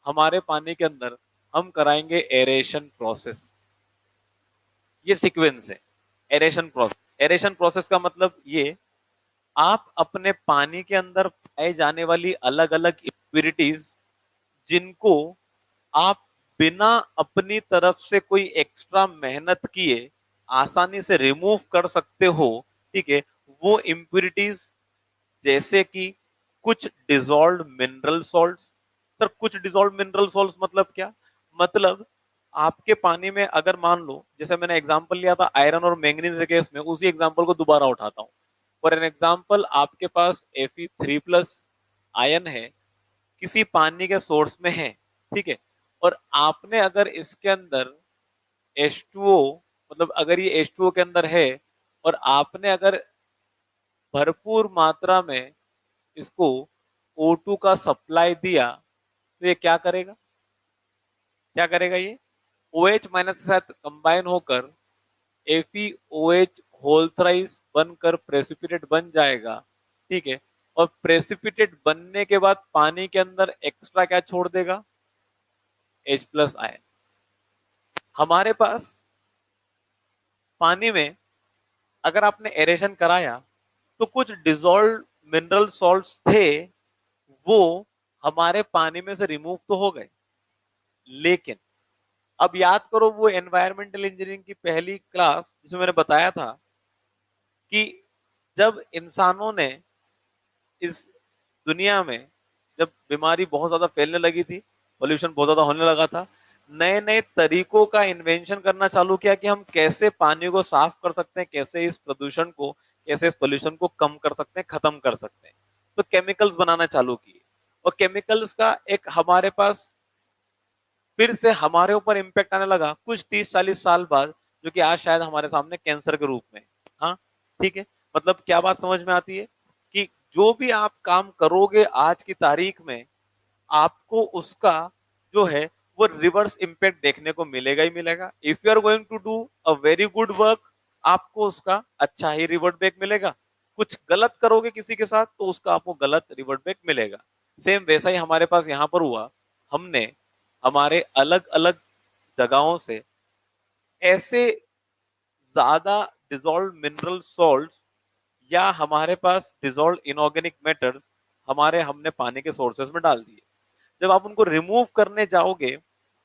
हमारे पानी के अंदर हम कराएंगे एरेशन प्रोसेस। ये सीक्वेंस है एरेशन प्रोसेस। एरेशन प्रोसेस का मतलब ये, आप अपने पानी के अंदर पाए जाने वाली अलग अलग इम्प्यूरिटीज, जिनको आप बिना अपनी तरफ से कोई एक्स्ट्रा मेहनत किए आसानी से रिमूव कर सकते हो, ठीक है, वो इम्प्यूरिटीज, जैसे कि कुछ डिसॉल्व्ड मिनरल सॉल्ट्स। सर कुछ डिसॉल्व्ड मिनरल सॉल्ट्स मतलब क्या? मतलब आपके पानी में अगर मान लो, जैसे मैंने एग्जांपल लिया था आयरन और मैंगनीज के केस में, उसी एग्जांपल को दोबारा उठाता हूं। फॉर एन एग्जांपल, आपके पास Fe3+ आयन है, किसी पानी के सोर्स में है, ठीक है, और आपने अगर इसके अंदर H2O, मतलब अगर ये H2O के अंदर है और आपने अगर भरपूर मात्रा में इसको O2 का सप्लाई दिया, तो ये क्या करेगा? क्या करेगा ये? OH माइनस के साथ कंबाइन होकर FeOH होल थ्राइस बनकर प्रेसिपिटेट बन जाएगा, ठीक है, और प्रेसिपिटेट बनने के बाद पानी के अंदर एक्स्ट्रा क्या छोड़ देगा? H+ ion. हमारे पास पानी में अगर आपने एरेशन कराया तो कुछ डिसॉल्व मिनरल सॉल्ट्स थे, वो हमारे पानी में से रिमूव तो हो गए, लेकिन अब याद करो वो एनवायरमेंटल इंजीनियरिंग की पहली क्लास जिसमें मैंने बताया था कि जब इंसानों ने इस दुनिया में, जब बीमारी बहुत ज्यादा फैलने लगी थी, पोल्यूशन बहुत ज्यादा होने लगा था, नए नए तरीकों का इन्वेंशन करना चालू किया कि हम कैसे पानी को साफ कर सकते हैं, कैसे इस प्रदूषण को, कैसे इस पोल्यूशन को कम कर सकते हैं, खत्म कर सकते हैं। तो केमिकल्स बनाना चालू किए, और केमिकल्स का एक हमारे पास फिर से हमारे ऊपर इम्पैक्ट आने लगा कुछ 30-40 साल बाद, जो कि आज शायद हमारे सामने कैंसर के रूप में। हाँ, ठीक है, मतलब क्या बात समझ में आती है कि जो भी आप काम करोगे आज की तारीख में, आपको उसका जो है वो रिवर्स इम्पैक्ट देखने को मिलेगा ही मिलेगा। If you are going to do a very good work, आपको उसका अच्छा ही रिवर्ट बैक मिलेगा। कुछ गलत करोगे किसी के साथ तो उसका आपको गलत रिवर्ट बैक मिलेगा। सेम वैसा ही हमारे पास यहाँ पर हुआ। हमने हमारे अलग अलग जगहों से ऐसे ज्यादा डिसॉल्व मिनरल सॉल्ट्स या हमारे पास डिसॉल्व इनऑर्गेनिक मैटर्स हमारे हमने पानी के सोर्सेज में डाल दिए। जब आप उनको रिमूव करने जाओगे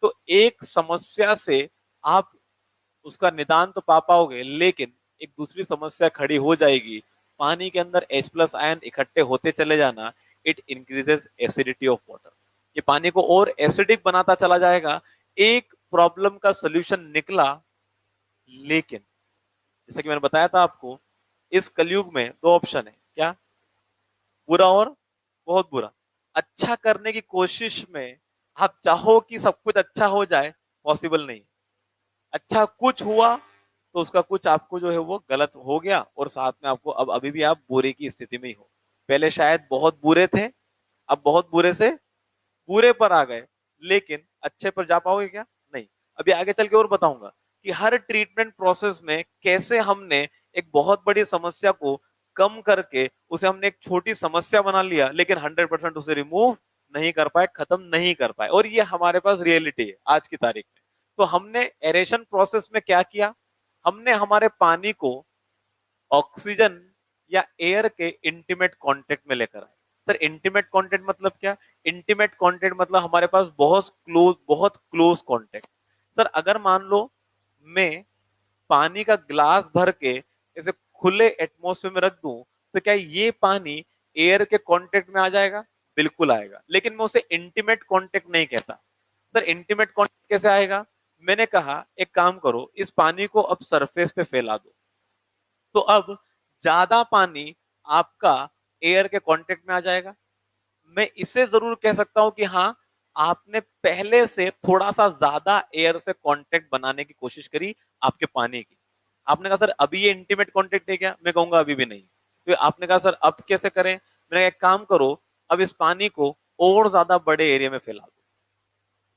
तो एक समस्या से आप उसका निदान तो पा पाओगे, लेकिन एक दूसरी समस्या खड़ी हो जाएगी। पानी के अंदर H+ आयन इकट्ठे होते चले जाना, it increases acidity of water. ये पानी को और एसिडिक बनाता चला जाएगा। एक प्रॉब्लम का सोल्यूशन निकला, लेकिन जैसे कि मैंने बताया था आपको, इस कलयुग में दो ऑप्शन है। क्या? बुरा और बहुत बुरा। अच्छा करने की कोशिश में आप चाहो कि सब कुछ अच्छा हो जाए, पॉसिबल नहीं। अच्छा कुछ हुआ तो उसका कुछ आपको जो है वो गलत हो गया, और साथ में आपको अब अभी भी आप बुरे की स्थिति में ही हो। पहले शायद बहुत बुरे थे, अब बहुत बुरे से बुरे पर आ गए, लेकिन अच्छे पर जा पाओगे क्या? नहीं। अभी आगे चल के और बताऊंगा कि हर ट्रीटमेंट प्रोसेस में कैसे हमने एक बहुत बड़ी समस्या को कम करके उसे हमने एक छोटी समस्या बना लिया, लेकिन 100% उसे रिमूव नहीं कर पाए, खत्म नहीं कर पाए, और ये हमारे पास रियलिटी है आज की तारीख में। तो हमने एरेशन प्रोसेस में क्या किया? हमने हमारे पानी को ऑक्सीजन या एयर के इंटीमेट कांटेक्ट में लेकर आए। सर इंटीमेट कांटेक्ट मतलब क्या? इंटीमेट कांटेक्ट मतलब हमारे पास बहुत क्लोज कांटेक्ट। सर अगर मान लो मैं पानी का ग्लास भर के ऐसे खुले एटमॉस्फेयर में रख दूं, तो क्या ये पानी एयर के कांटेक्ट में आ जाएगा? बिल्कुल आएगा, लेकिन मैं उसे इंटीमेट कांटेक्ट नहीं कहता। सर इंटीमेट कांटेक्ट कैसे आएगा? मैंने कहा एक काम करो, इस पानी को अब सरफेस पे फैला दो, तो अब ज्यादा पानी आपका एयर के कांटेक्ट में आ जाएगा। मैं इसे जरूर कह सकता हूं कि हाँ, आपने पहले से थोड़ा सा ज्यादा एयर से कांटेक्ट बनाने की कोशिश करी आपके पानी की। आपने कहा सर अभी ये इंटीमेट कांटेक्ट है क्या? मैं कहूंगा अभी भी नहीं। तो आपने कहा सर अब कैसे करें? मैंने एक काम करो, अब इस पानी को और ज्यादा बड़े एरिया में फैला दो।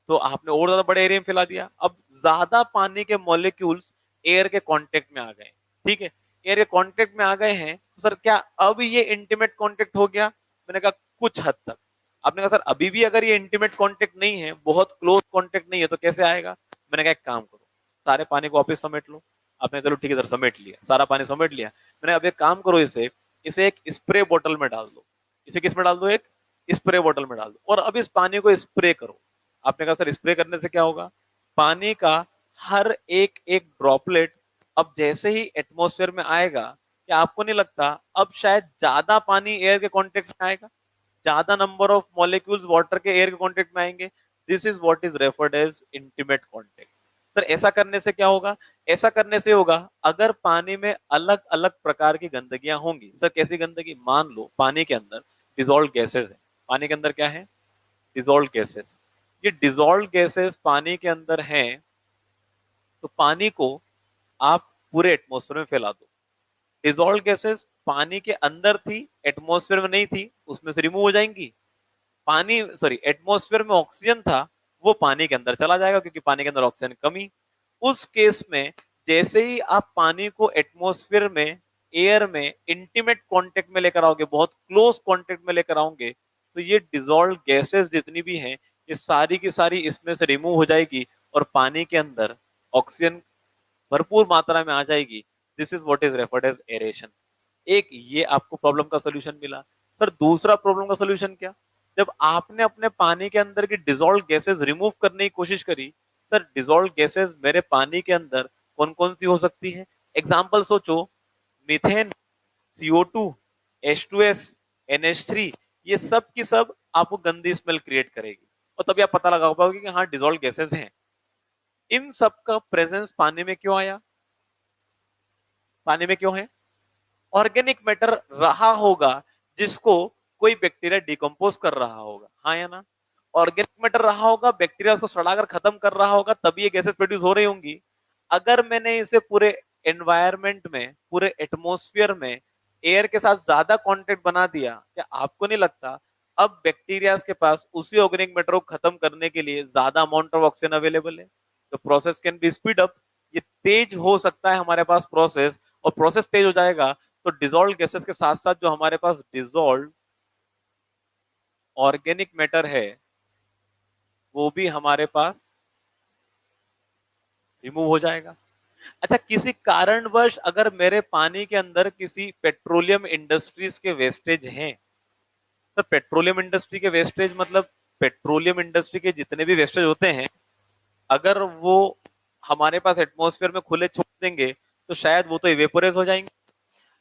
तो आपने और ज्यादा बड़े एरिया में फैला दिया, अब ज्यादा पानी के मॉलिक्यूल्स एयर के कांटेक्ट में आ गए। ठीक है, एयर के कांटेक्ट में आ गए हैं, तो सर क्या अब ये इंटीमेट कांटेक्ट हो गया? मैंने कहा कुछ हद तक। आपने कहा सर अभी भी अगर ये इंटीमेट कांटेक्ट नहीं है, बहुत क्लोज कांटेक्ट नहीं है, तो कैसे आएगा? मैंने कहा एक काम करो, सारे पानी को वापस समेट लो। आपने चलो ठीक है सर समेट लिया, सारा पानी समेट लिया। मैंने अब एक काम करो, इसे इसे एक स्प्रे बोतल में डाल दो। इसे किस में डाल दो? एक स्प्रे बोतल में डाल दो, और अब इस पानी को स्प्रे करो। आपने कहा सर स्प्रे करने से क्या होगा? पानी का हर एक एक ड्रॉपलेट अब जैसे ही एटमॉस्फेयर में आएगा, क्या आपको नहीं लगता अब शायद ज्यादा पानी एयर के कांटेक्ट में आएगा, ज्यादा नंबर ऑफ मॉलिक्यूल्स वाटर के एयर के कांटेक्ट में आएंगे? This is what is referred as intimate contact. Sir ऐसा करने से क्या होगा? ऐसा करने से होगा अगर पानी में अलग अलग प्रकार की गंदगियां होंगी। सर कैसी गंदगी? मान लो पानी के अंदर डिजोल्व गैसेज है। पानी के अंदर क्या है? Dissolve gases. ये डिजोल्व गैसेस पानी के अंदर हैं, तो पानी को आप पूरे एटमॉस्फेयर में फैला दो। डिजोल्व गैसेस पानी के अंदर थी, एटमॉस्फेयर में नहीं थी, उसमें से रिमूव हो जाएंगी। पानी सॉरी एटमॉस्फेयर में ऑक्सीजन था, वो पानी के अंदर चला जाएगा क्योंकि पानी के अंदर ऑक्सीजन कमी। उस केस में जैसे ही आप पानी को एटमॉस्फेयर में, एयर में इंटीमेट कांटेक्ट में लेकर आओगे, बहुत क्लोज कांटेक्ट में लेकर आओगे, तो ये डिजोल्व गैसेस जितनी भी हैं, ये सारी की सारी इसमें से रिमूव हो जाएगी और पानी के अंदर ऑक्सीजन भरपूर मात्रा में आ जाएगी। This is what is referred as aeration. एक ये आपको प्रॉब्लम का सोल्यूशन मिला। सर दूसरा प्रॉब्लम का सोल्यूशन क्या? जब आपने अपने पानी के अंदर की डिजोल्व गैसेस रिमूव करने की कोशिश करी, सर डिजोल्व गैसेस मेरे पानी के अंदर कौन कौन सी हो सकती है? एग्जाम्पल सोचो, मीथेन, CO2, H2S, NH3, ये सब की सब आपको गंदी स्मेल क्रिएट करेगी, और तभी आप पता लगा पाओगे कि हाँ डिजोल्व गैसेस हैं। इन सब का प्रेजेंस पानी में क्यों आया? पानी में क्यों है? ऑर्गेनिक मैटर रहा होगा जिसको कोई बैक्टीरिया डिकम्पोज कर रहा होगा, हाँ या ना? ऑर्गेनिक मैटर रहा होगा, बैक्टीरिया उसको सड़ाकर खत्म कर रहा होगा, तभी ये गैसेस प्रोड्यूस हो रही होंगी। अगर मैंने इसे पूरे एनवायरमेंट में, पूरे एटमॉस्फेयर में एयर के साथ ज्यादा कांटेक्ट बना दिया, क्या आपको नहीं लगता अब बैक्टीरिया के पास उसी ऑर्गेनिक मैटर को खत्म करने के लिए ज्यादा अमाउंट ऑफ ऑक्सीजन अवेलेबल है? तो process can be speed up. ये तेज हो सकता है हमारे पास प्रोसेस, और प्रोसेस तेज हो जाएगा तो डिजोल्व गैसेस के साथ साथ जो हमारे पास डिजोल्व ऑर्गेनिक मैटर है वो भी हमारे पास रिमूव हो जाएगा। अच्छा, किसी कारणवश अगर मेरे पानी के अंदर किसी पेट्रोलियम इंडस्ट्रीज के वेस्टेज हैं, तो पेट्रोलियम इंडस्ट्री के वेस्टेज मतलब पेट्रोलियम इंडस्ट्री के जितने भी वेस्टेज होते हैं, अगर वो हमारे पास एटमॉस्फेयर में खुले छोड़ देंगे तो शायद वो तो इवेपोराइज हो जाएंगे।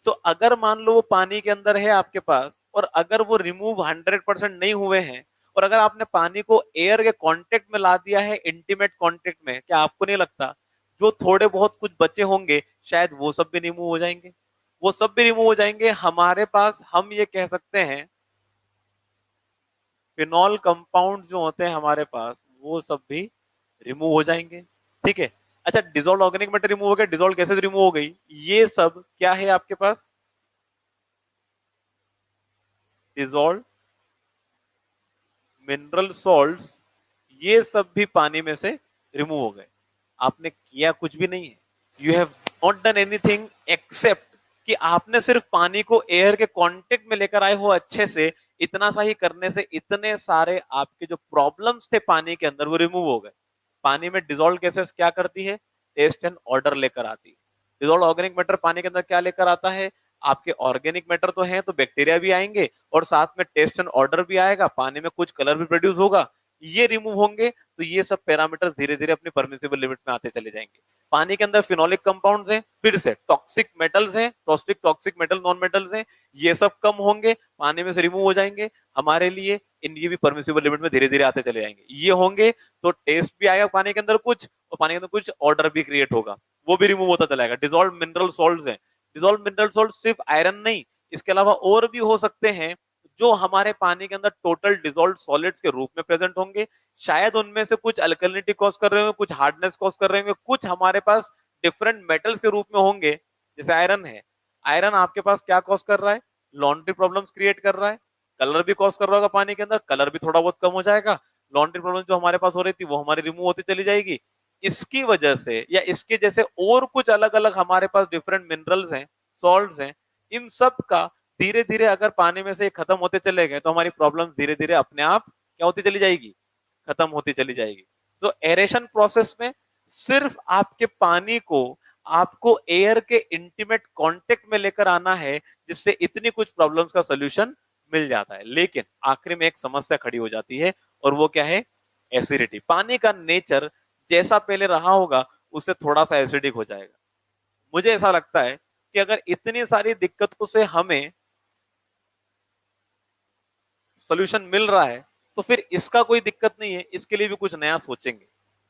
तो अगर मान लो वो पानी के अंदर है आपके पास, और अगर वो रिमूव 100% नहीं हुए हैं, और अगर आपने पानी को एयर के कांटेक्ट में ला दिया है, इंटीमेट कांटेक्ट में, क्या आपको नहीं लगता जो थोड़े बहुत कुछ बचे होंगे शायद वो सब भी रिमूव हो जाएंगे? वो सब भी रिमूव हो जाएंगे हमारे पास। हम ये कह सकते हैं फिनॉल कंपाउंड जो होते हैं हमारे पास वो सब भी रिमूव हो जाएंगे। ठीक है। अच्छा, डिजोल्व ऑर्गेनिक मैटर रिमूव हो गया, डिजोल्व गैसेज रिमूव हो गई, ये सब क्या है आपके पास? डिजोल्व मिनरल सॉल्ट्स, ये सब भी पानी में से रिमूव हो गए। आपने किया कुछ भी नहीं है, you have not done anything accept कि आपने सिर्फ पानी को एयर के कांटेक्ट में लेकर आए हो अच्छे से। इतना सा ही करने से इतने सारे आपके जो प्रॉब्लम्स थे पानी के अंदर वो रिमूव हो गए। पानी में डिजोल्व गैसेस क्या करती है? टेस्ट एंड ऑर्डर लेकर आती है। डिजोल्व ऑर्गेनिक मैटर पानी के अंदर क्या लेकर आता है? आपके ऑर्गेनिक मैटर तो है, तो बैक्टीरिया भी आएंगे, और साथ में टेस्ट एंड ऑर्डर भी आएगा, पानी में कुछ कलर भी प्रोड्यूस होगा, ये रिमूव होंगे, तो ये सब पैरामीटर्स धीरे धीरे अपनी परमिसिबल लिमिट में आते चले जाएंगे। पानी के अंदर फिनोलिक कंपाउंड्स हैं, फिर से टॉक्सिक मेटल्स हैं, टॉक्सिक मेटल, नॉन मेटल्स हैं, ये सब कम होंगे, पानी में से रिमूव हो जाएंगे हमारे लिए। इनकी भी परमिसिबल लिमिट में धीरे धीरे आते चले जाएंगे। ये होंगे तो टेस्ट भी आएगा पानी के अंदर कुछ, और पानी के अंदर कुछ ऑर्डर भी क्रिएट होगा, वो भी रिमूव होता चला जाएगा। डिजोल्व मिनरल सॉल्ट्स हैं, डिजोल्व मिनरल सॉल्ट सिर्फ आयरन नहीं, इसके अलावा और भी हो सकते हैं जो हमारे पानी के अंदर टोटल डिजोल्व सॉलिड्स के रूप में प्रेजेंट होंगे। शायद उनमें से कुछ अल्कलिनिटी कॉज कर रहे होंगे, कुछ हार्डनेस कॉज कर रहे होंगे, कुछ हमारे पास डिफरेंट मेटल्स के रूप में होंगे। जैसे आयरन है, आयरन आपके पास क्या कॉज कर रहा है? लॉन्ड्री प्रॉब्लम्स क्रिएट कर रहा है। कलर भी कॉज कर रहा होगा पानी के अंदर, कलर भी थोड़ा बहुत कम हो जाएगा। लॉन्ड्री प्रॉब्लम जो हमारे पास हो रही थी वो हमारी रिमूव होती चली जाएगी। इसकी वजह से या इसके जैसे और कुछ अलग अलग हमारे पास डिफरेंट मिनरल्स हैं, सॉल्ट्स हैं, इन सब का धीरे धीरे अगर पानी में से ये खत्म होते चले गए तो हमारी प्रॉब्लम धीरे धीरे अपने आप क्या होती चली जाएगी, खत्म होती चली जाएगी। तो एरेशन प्रोसेस में सिर्फ आपके पानी को आपको एयर के इंटीमेट कांटेक्ट में लेकर आना है, जिससे इतनी कुछ प्रॉब्लम्स का सोल्यूशन मिल जाता है। लेकिन आखिरी में एक समस्या खड़ी हो जाती है, और वो क्या है, एसिडिटी। पानी का नेचर जैसा पहले रहा होगा उससे थोड़ा सा एसिडिक हो जाएगा। मुझे ऐसा लगता है कि अगर इतनी सारी दिक्कतों से हमें सोल्यूशन मिल रहा है तो फिर इसका कोई दिक्कत नहीं है, इसके लिए भी कुछ नया सोचेंगे,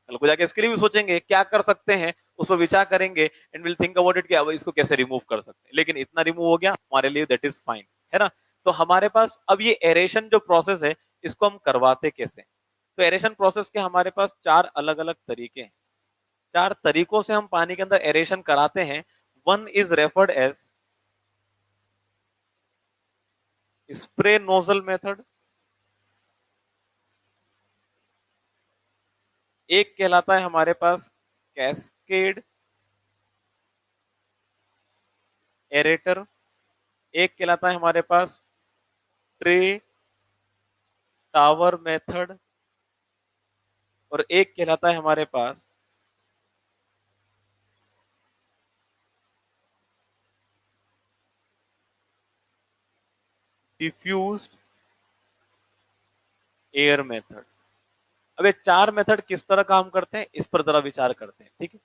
कल को जाके इसके लिए भी सोचेंगे क्या कर सकते हैं, उस पर विचार करेंगे and will think about it कि अब इसको कैसे रिमूव कर सकते हैं। लेकिन इतना रिमूव हो गया हमारे लिए, दैट इज फाइन, है ना। तो हमारे पास अब ये एरेशन जो प्रोसेस है इसको हम करवाते कैसे। तो एरेशन प्रोसेस के हमारे पास चार अलग अलग तरीके हैं। चार तरीकों से हम पानी के अंदर एरेशन कराते हैं। One is referred as spray nozzle method, एक कहलाता है हमारे पास कैस्केड एरेटर, एक कहलाता है हमारे पास ट्रे टावर मेथड, और एक कहलाता है हमारे पास डिफ्यूज्ड एयर मेथड। अब ये चार मेथड किस तरह काम करते हैं इस पर जरा विचार करते हैं, ठीक है।